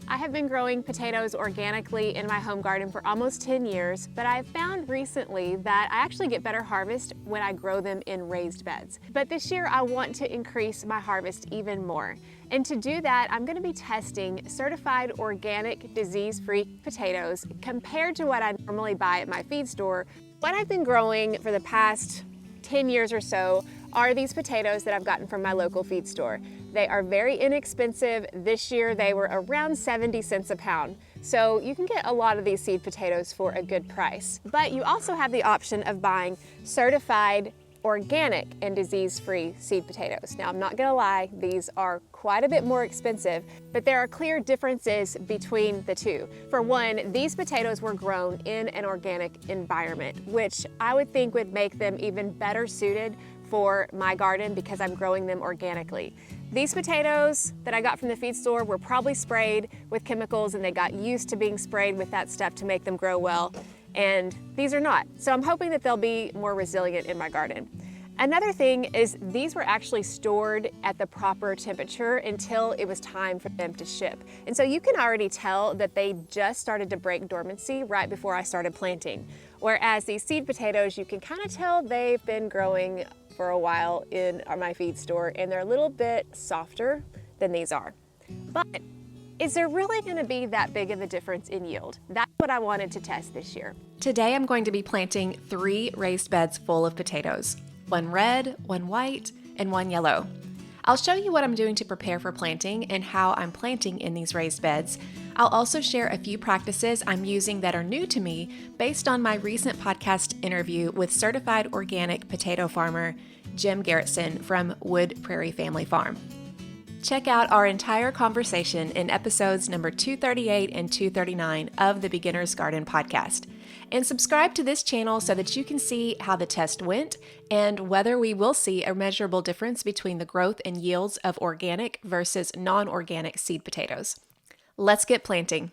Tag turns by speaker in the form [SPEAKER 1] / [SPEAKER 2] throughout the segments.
[SPEAKER 1] I have been growing potatoes organically in my home garden for almost 10 years, but I've found recently that I actually get better harvest when I grow them in raised beds. But this year I want to increase my harvest even more. And to do that, I'm going to be testing certified organic disease-free potatoes compared to what I normally buy at my feed store. What I've been growing for the past 10 years or so are these potatoes that I've gotten from my local feed store. They are very inexpensive. This year they were around 70 cents a pound. So you can get a lot of these seed potatoes for a good price. But you also have the option of buying certified organic and disease-free seed potatoes. Now I'm not gonna lie, these are quite a bit more expensive, but there are clear differences between the two. For one, these potatoes were grown in an organic environment, which I would think would make them even better suited for my garden because I'm growing them organically. These potatoes that I got from the feed store were probably sprayed with chemicals and they got used to being sprayed with that stuff to make them grow well, and these are not. So I'm hoping that they'll be more resilient in my garden. Another thing is these were actually stored at the proper temperature until it was time for them to ship. And so you can already tell that they just started to break dormancy right before I started planting. Whereas these seed potatoes, you can kind of tell they've been growing for a while in my feed store and they're a little bit softer than these are. But is there really going to be that big of a difference in yield? That's what I wanted to test this year.
[SPEAKER 2] Today I'm going to be planting 3 raised beds full of potatoes. 1 red, 1 white, and 1 yellow. I'll show you what I'm doing to prepare for planting and how I'm planting in these raised beds. I'll also share a few practices I'm using that are new to me based on my recent podcast interview with certified organic potato farmer Jim Garrettson from Wood Prairie Family Farm. Check out our entire conversation in episodes number 238 and 239 of the Beginner's Garden podcast. And subscribe to this channel so that you can see how the test went and whether we will see a measurable difference between the growth and yields of organic versus non-organic seed potatoes. Let's get planting.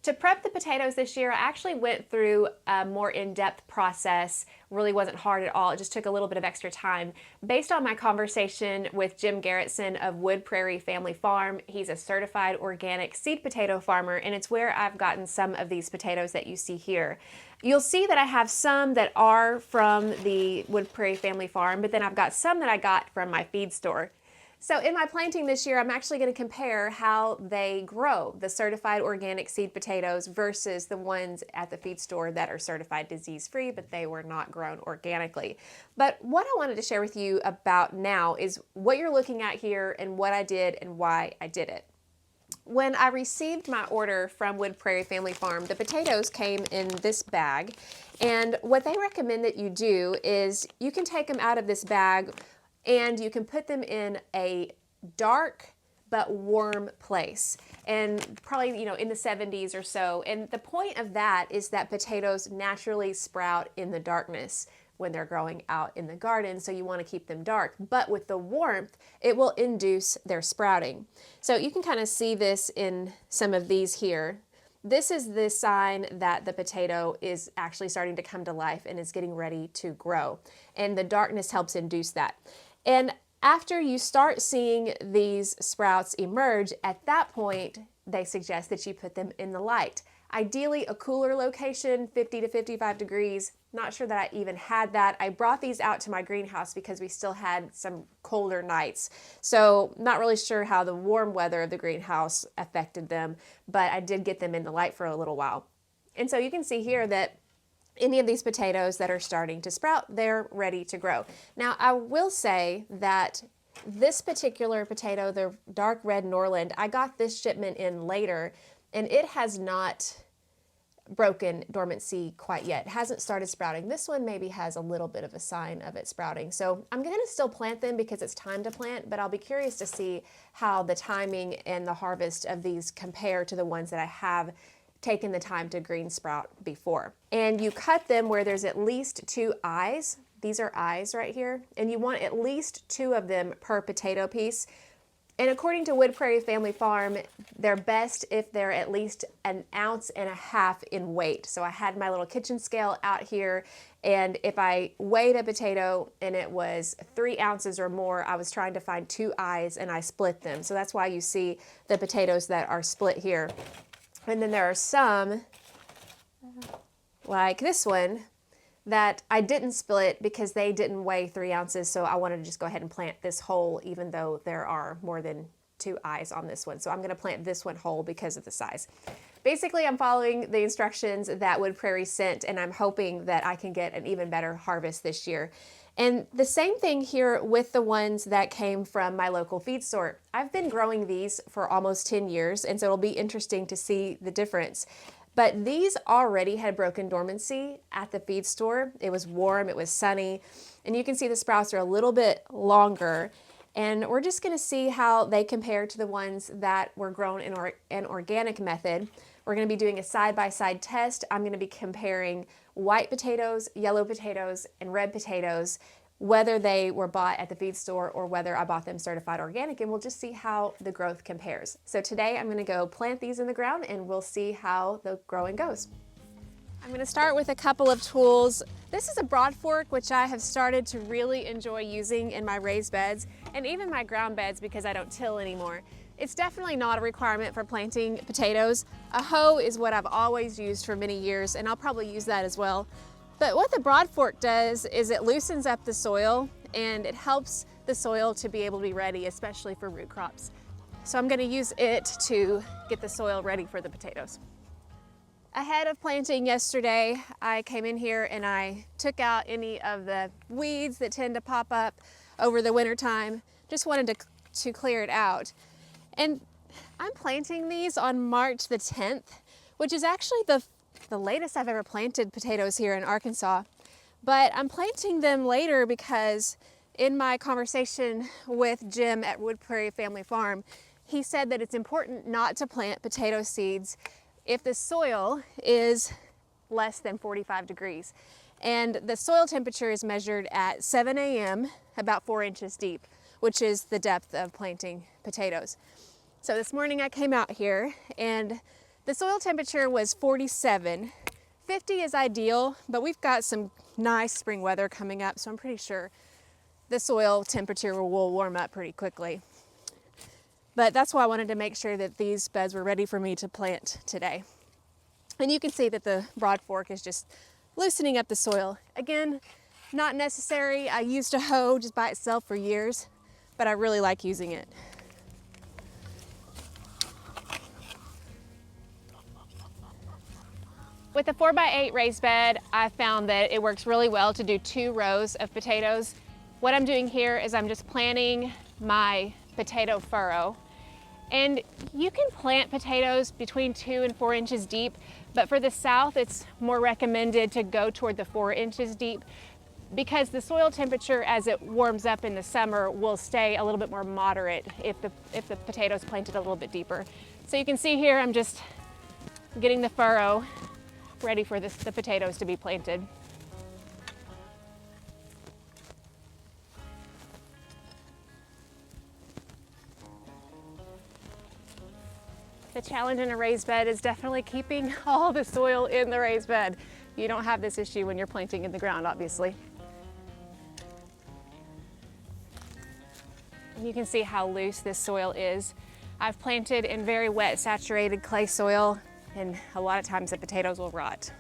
[SPEAKER 1] To prep the potatoes this year, I actually went through a more in-depth process. Really wasn't hard at all. It just took a little bit of extra time. Based on my conversation with Jim Garrettson of Wood Prairie Family Farm, he's a certified organic seed potato farmer, and it's where I've gotten some of these potatoes that you see here. You'll see that I have some that are from the Wood Prairie Family Farm, but then I've got some that I got from my feed store. So in my planting this year, I'm actually going to compare how they grow, the certified organic seed potatoes versus the ones at the feed store that are certified disease-free, but they were not grown organically. But what I wanted to share with you about now is what you're looking at here and what I did and why I did it. When I received my order from Wood Prairie Family Farm, the potatoes came in this bag, and what they recommend that you do is you can take them out of this bag and you can put them in a dark but warm place, and probably in the 70s or so. And the point of that is that potatoes naturally sprout in the darkness when they're growing out in the garden, so you want to keep them dark. But with the warmth, it will induce their sprouting. So you can kind of see this in some of these here. This is the sign that the potato is actually starting to come to life and is getting ready to grow. And the darkness helps induce that. And after you start seeing these sprouts emerge, at that point, they suggest that you put them in the light. Ideally, a cooler location, 50 to 55 degrees. Not sure that I even had that. I brought these out to my greenhouse because we still had some colder nights. So not really sure how the warm weather of the greenhouse affected them, but I did get them in the light for a little while. And so you can see here that any of these potatoes that are starting to sprout, they're ready to grow. Now, I will say that this particular potato, the dark red Norland, I got this shipment in later, and it has not broken dormancy quite yet. It hasn't started sprouting. This one maybe has a little bit of a sign of it sprouting. So I'm going to still plant them because it's time to plant, but I'll be curious to see how the timing and the harvest of these compare to the ones that I have taken the time to green sprout before. And you cut them where there's at least 2 eyes. These are eyes right here. And you want at least 2 of them per potato piece. And according to Wood Prairie Family Farm, they're best if they're at least 1.5 ounces in weight. So I had my little kitchen scale out here, and if I weighed a potato and it was 3 ounces or more, I was trying to find 2 eyes and I split them. So that's why you see the potatoes that are split here. And then there are some, like this one, that I didn't split because they didn't weigh 3 ounces, so I wanted to just go ahead and plant this whole, even though there are more than 2 eyes on this one. So I'm going to plant this one whole because of the size. Basically, I'm following the instructions that Wood Prairie sent, and I'm hoping that I can get an even better harvest this year. And the same thing here with the ones that came from my local feed store. I've been growing these for almost 10 years, and so it'll be interesting to see the difference. But these already had broken dormancy at the feed store. It was warm, it was sunny, and you can see the sprouts are a little bit longer. And we're just gonna see how they compare to the ones that were grown in an organic method. We're gonna be doing a side-by-side test. I'm gonna be comparing white potatoes, yellow potatoes, and red potatoes, whether they were bought at the feed store or whether I bought them certified organic, and we'll just see how the growth compares. So today I'm gonna go plant these in the ground and we'll see how the growing goes. I'm gonna start with a couple of tools. This is a broad fork, which I have started to really enjoy using in my raised beds and even my ground beds because I don't till anymore. It's definitely not a requirement for planting potatoes. A hoe is what I've always used for many years, and I'll probably use that as well. But what the broad fork does is it loosens up the soil and it helps the soil to be able to be ready, especially for root crops. So I'm going to use it to get the soil ready for the potatoes. Ahead of planting yesterday, I came in here and I took out any of the weeds that tend to pop up over the winter time. Just wanted to clear it out. And I'm planting these on March the 10th, which is actually the latest I've ever planted potatoes here in Arkansas. But I'm planting them later because in my conversation with Jim at Wood Prairie Family Farm, he said that it's important not to plant potato seeds if the soil is less than 45 degrees. And the soil temperature is measured at 7 a.m., about 4 inches deep, which is the depth of planting potatoes. So this morning I came out here and the soil temperature was 47. 50 is ideal, but we've got some nice spring weather coming up, so I'm pretty sure the soil temperature will warm up pretty quickly. But that's why I wanted to make sure that these beds were ready for me to plant today. And you can see that the broad fork is just loosening up the soil. Again, not necessary. I used a hoe just by itself for years, but I really like using it. With the 4x8 raised bed, I found that it works really well to do 2 rows of potatoes. What I'm doing here is I'm just planting my potato furrow. And you can plant potatoes between 2 and 4 inches deep, but for the south, it's more recommended to go toward the 4 inches deep because the soil temperature as it warms up in the summer will stay a little bit more moderate if the potatoes planted a little bit deeper. So you can see here, I'm just getting the furrow ready for the potatoes to be planted. The challenge in a raised bed is definitely keeping all the soil in the raised bed. You don't have this issue when you're planting in the ground, obviously. And you can see how loose this soil is. I've planted in very wet, saturated clay soil, and a lot of times the potatoes will rot.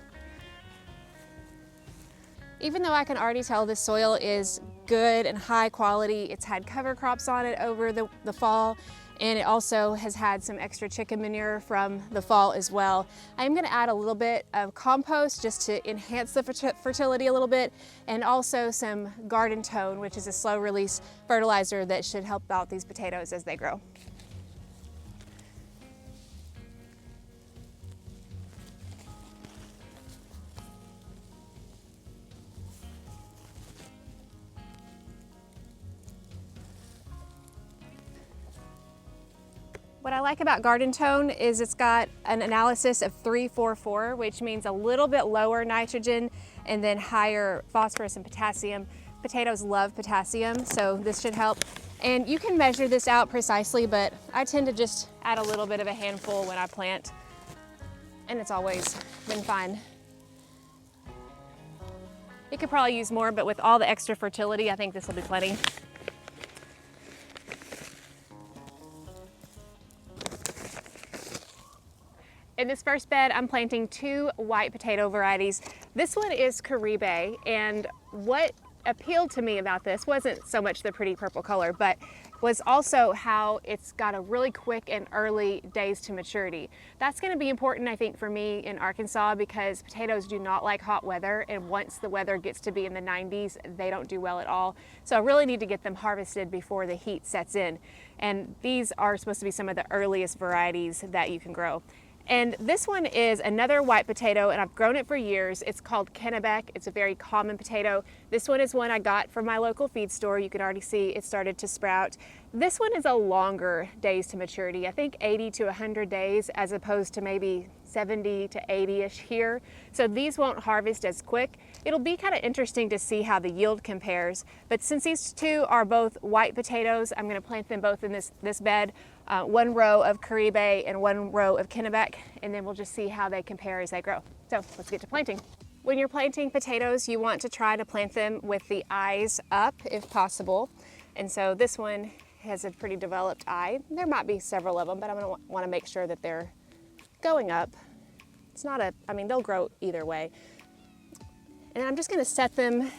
[SPEAKER 1] Even though I can already tell the soil is good and high quality, it's had cover crops on it over the fall, and it also has had some extra chicken manure from the fall as well. I'm going to add a little bit of compost just to enhance the fertility a little bit, and also some garden tone, which is a slow release fertilizer that should help out these potatoes as they grow. What I like about Garden Tone is it's got an analysis of 3-4-4, which means a little bit lower nitrogen and then higher phosphorus and potassium. Potatoes love potassium, so this should help. And you can measure this out precisely, but I tend to just add a little bit of a handful when I plant, and it's always been fine. You could probably use more, but with all the extra fertility, I think this will be plenty. In this first bed, I'm planting 2 white potato varieties. This one is Prairie, and what appealed to me about this wasn't so much the pretty purple color, but was also how it's got a really quick and early days to maturity. That's going to be important, I think, for me in Arkansas, because potatoes do not like hot weather, and once the weather gets to be in the 90s, they don't do well at all. So I really need to get them harvested before the heat sets in. And these are supposed to be some of the earliest varieties that you can grow. And this one is another white potato, and I've grown it for years. It's called Kennebec. It's a very common potato. This one is one I got from my local feed store. You can already see it started to sprout. This one is a longer days to maturity. I think 80 to 100 days, as opposed to maybe 70 to 80-ish here. So these won't harvest as quick. It'll be kind of interesting to see how the yield compares. But since these 2 are both white potatoes, I'm going to plant them both in this bed. 1 row of Prairie and 1 row of Kennebec, and then we'll just see how they compare as they grow. So let's get to planting. When you're planting potatoes, you want to try to plant them with the eyes up if possible. And so this one has a pretty developed eye. There might be several of them, but I'm going to want to make sure that they're going up. It's not I mean, they'll grow either way. And I'm just going to set them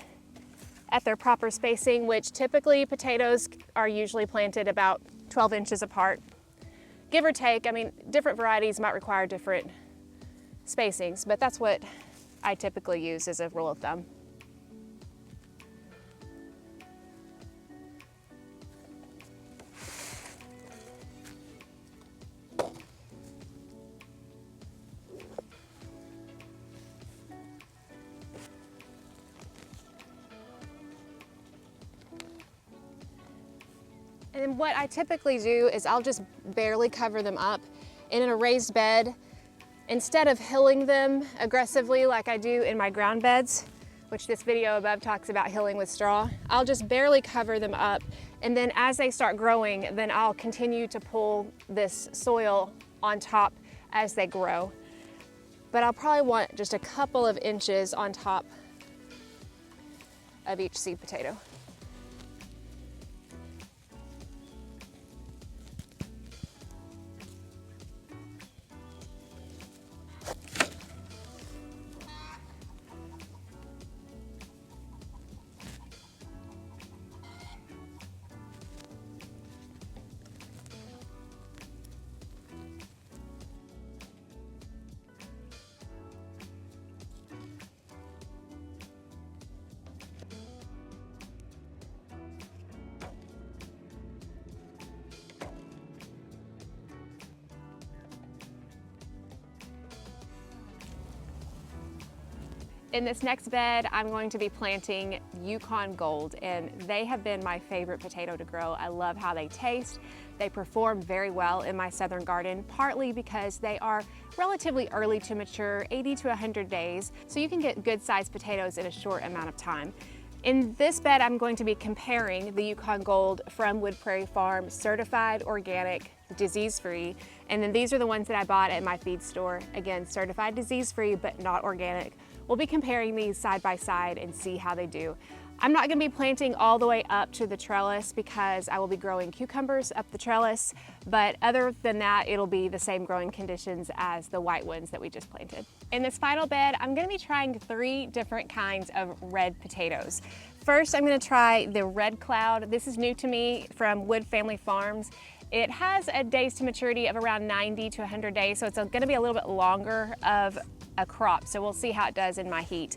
[SPEAKER 1] at their proper spacing, which typically potatoes are usually planted about 12 inches apart, give or take. I mean, different varieties might require different spacings, but that's what I typically use as a rule of thumb. And what I typically do is I'll just barely cover them up. And in a raised bed, instead of hilling them aggressively like I do in my ground beds, which this video above talks about hilling with straw, I'll just barely cover them up. And then as they start growing, then I'll continue to pull this soil on top as they grow. But I'll probably want just a couple of inches on top of each seed potato. In this next bed, I'm going to be planting Yukon Gold, and they have been my favorite potato to grow. I love how they taste. They perform very well in my southern garden, partly because they are relatively early to mature, 80 to 100 days, so you can get good sized potatoes in a short amount of time. In this bed, I'm going to be comparing the Yukon Gold from Wood Prairie Farm, certified organic, disease-free, and then these are the ones that I bought at my feed store. Again, certified disease-free, but not organic. We'll be comparing these side by side and see how they do. I'm not going to be planting all the way up to the trellis because I will be growing cucumbers up the trellis, but other than that, it'll be the same growing conditions as the white ones that we just planted. In this final bed, I'm going to be trying 3 different kinds of red potatoes. First, I'm going to try the Red Cloud. This is new to me from Wood Family Farms. It has a days to maturity of around 90 to 100 days, so it's going to be a little bit longer of a crop, so we'll see how it does in my heat.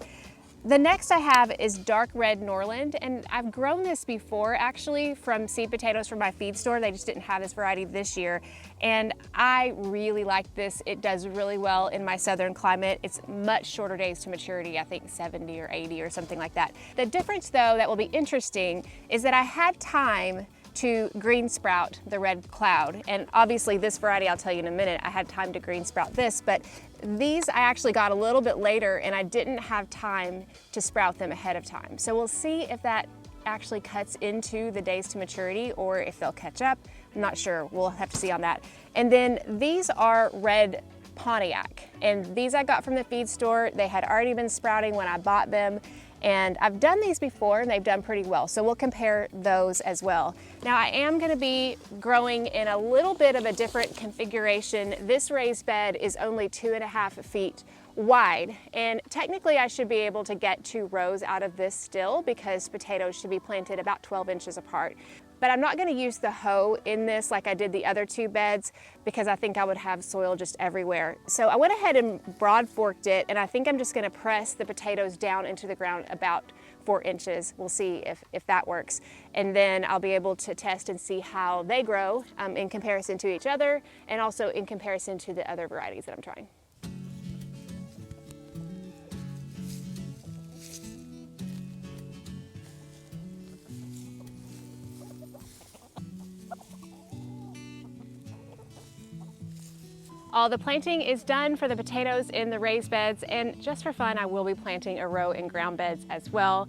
[SPEAKER 1] The next I have is Dark Red Norland, and I've grown this before actually from seed potatoes from my feed store. They just didn't have this variety this year, and I really like this. It does really well in my southern climate. It's much shorter days to maturity, I think 70 or 80 or something like that. The difference though that will be interesting is that I had time to green sprout the Red Cloud, and obviously this variety, I'll tell you in a minute, I had time to green sprout this, but these I actually got a little bit later and I didn't have time to sprout them ahead of time. So we'll see if that actually cuts into the days to maturity or if they'll catch up. I'm not sure, we'll have to see on that. And then these are red Pontiac, and these I got from the feed store. They had already been sprouting when I bought them, and I've done these before and they've done pretty well, so we'll compare those as well. Now I am going to be growing in a little bit of a different configuration. This raised bed is only 2.5 feet wide, and technically I should be able to get 2 rows out of this still because potatoes should be planted about 12 inches apart. But I'm not going to use the hoe in this like I did the other 2 beds because I think I would have soil just everywhere. So I went ahead and broad forked it, and I think I'm just going to press the potatoes down into the ground about 4 inches. We'll see if that works. And then I'll be able to test and see how they grow in comparison to each other and also in comparison to the other varieties that I'm trying. All the planting is done for the potatoes in the raised beds, and just for fun, I will be planting a row in ground beds as well.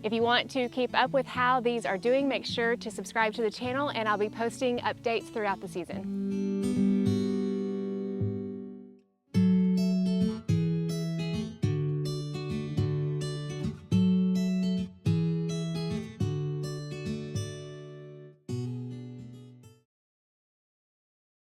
[SPEAKER 1] If you want to keep up with how these are doing, make sure to subscribe to the channel, and I'll be posting updates throughout the season.